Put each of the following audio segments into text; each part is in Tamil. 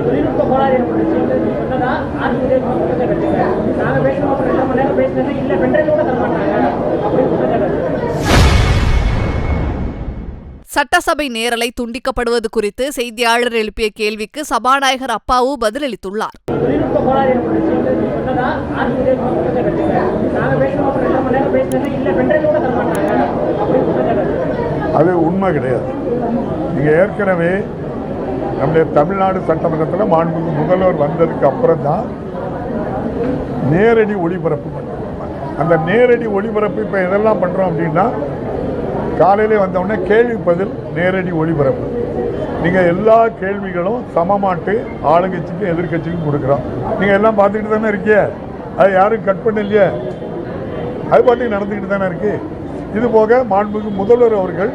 தொழில்நுட்ப கோளாறு ஏற்பட்டுச்சு சொன்னதா ஆர்பிஐ குற்றச்சாட்டு வச்சுங்க. நாங்க பேசணும் அப்புறம் 2 மணி நேரம் பேசினது இல்ல பெண்கள் கூட தர மாட்டாங்க அப்படின்னு குற்றச்சாட்டு வச்சுங்க. சட்டசபை நேரலை துண்டிக்கப்படுவது குறித்து செய்தியாளர் எழுப்பிய கேள்விக்கு சபாநாயகர் அப்பாவு பதிலளித்துள்ளார். தொழில்நுட்ப கோளாறு ஏற்பட்டுச்சு சொன்னதா ஆர்பிஐ குற்றச்சாட்டு வச்சுங்க. நாங்க பேசணும் அப்புறம் 2 மணி நேரம் பேசினது இல்ல பெண்கள் கூட தர மாட்டாங்க அப்படின்னு குற்றச்சாட்டு வச்சுங்க. அது உண்மை கிடையாது. நீங்க ஏற்கனவே நம்முடைய தமிழ்நாடு சட்டமன்றத்தில் மாண்புமிகு முதல்வர் வந்ததுக்கு அப்புறம் தான் நேரடி ஒளிபரப்பு பண்ணுறோம். அந்த நேரடி ஒளிபரப்பு இப்போ எதெல்லாம் பண்ணுறோம் அப்படின்னா, காலையிலே வந்தவுடனே கேள்வி பதில் நேரடி ஒளிபரப்பு. நீங்கள் எல்லா கேள்விகளும் சமமாட்டு ஆளுங்கட்சிக்கும் எதிர்கட்சிக்கும் கொடுக்குறோம். நீங்கள் எல்லாம் பார்த்துக்கிட்டு தானே இருக்கீங்க. அது யாரும் கட் பண்ணலையே, அது பாட்டுக்கு நடந்துக்கிட்டு தானே இருக்கு. இது போக மாண்புமிகு முதல்வர் அவர்கள்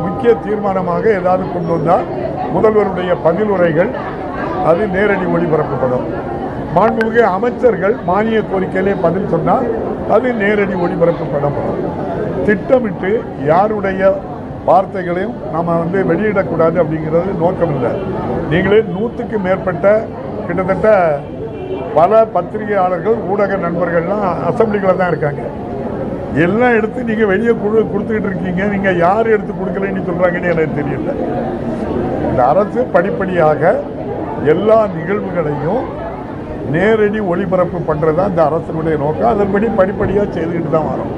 முக்கிய தீர்மானமாக ஏதாவது கொண்டு வந்தால் முதல்வருடைய பதில் உரைகள் அது நேரடி ஒளிபரப்பப்படும். மாண்புமிகு அமைச்சர்கள் மானிய கோரிக்கையிலே பதில் சொன்னால் அது நேரடி ஒளிபரப்பப்படும். திட்டமிட்டு யாருடைய வார்த்தைகளையும் நம்ம வெளியிடக்கூடாது அப்படிங்கிறது நோக்கம் இல்லை. நீங்களே 100க்கு மேற்பட்ட கிட்டத்தட்ட பல பத்திரிகையாளர்கள் ஊடக நண்பர்கள்லாம் அசம்பிளிகளில் தான் இருக்காங்க. எல்லாம் எடுத்து நீங்கள் வெளியே கொடுத்துக்கிட்டு இருக்கீங்க. நீங்கள் யார் எடுத்து கொடுக்கலன்னு சொல்கிறாங்கன்னு எனக்கு தெரியல. இந்த அரசு படிப்படியாக எல்லா நிகழ்வுகளையும் நேரடி ஒளிபரப்பு பண்ணுறது தான் இந்த அரசுடைய நோக்கம். அதன்படி படிப்படியாக செய்துக்கிட்டு தான் வரோம்.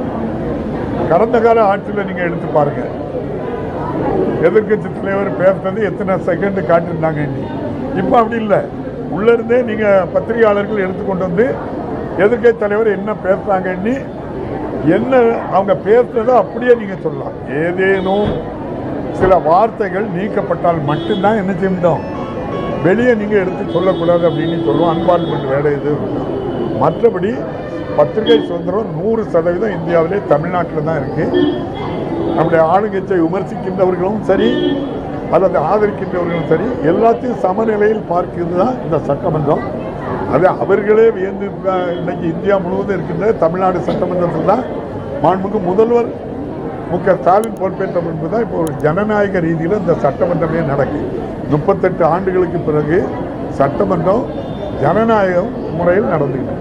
கடந்த கால ஆட்சியில் நீங்கள் எடுத்து பாருங்கள், எதிர்கட்சி தலைவர் பேசுறது எத்தனை செகண்ட் காட்டியிருந்தாங்க. இப்போ அப்படி இல்லை. உள்ளிருந்தே நீங்கள் பத்திரிகையாளர்கள் எடுத்துக்கொண்டு வந்து எதிர்கட்சி தலைவர் என்ன பேசுகிறாங்கன்னு என்ன அவங்க பேசுறதோ அப்படியே நீங்கள் சொல்லலாம். ஏதேனும் சில வார்த்தைகள் நீக்கப்பட்டால் மட்டும்தான் என்ன செய்யணும், வெளியே நீங்கள் எடுத்து சொல்லக்கூடாது அப்படின்னு சொல்லுவோம். அன்பார்ட்மெண்ட் வேலை இது. மற்றபடி பத்திரிகை சுதந்திரம் 100% இந்தியாவிலே தமிழ்நாட்டில் தான் இருக்குது. நம்முடைய ஆளுங்கட்சியை விமர்சிக்கின்றவர்களும் சரி அல்லது ஆதரிக்கின்றவர்களும் சரி எல்லாத்தையும் சமநிலையில் பார்க்கிறது தான் இந்த சட்டமன்றம். அது அவர்களே வியந்து இன்னைக்கு இந்தியா முழுவதும் இருக்கின்ற தமிழ்நாடு சட்டமன்றத்தில் தான் மாண்புமிகு முதல்வர் மு.க. ஸ்டாலின் பொறுப்பேற்ற பின்பு தான் இப்போ ஒரு ஜனநாயக ரீதியில் இந்த சட்டமன்றமே நடக்குது. 38 ஆண்டுகளுக்கு பிறகு சட்டமன்றம் ஜனநாயக முறையில் நடந்துகிறது.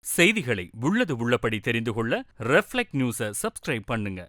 செய்திகளை உள்ளது உள்ளபடி தெரிந்து கொள்ள ரெஃப்ளெக்ட் நியூஸை சப்ஸ்கிரைப் பண்ணுங்க.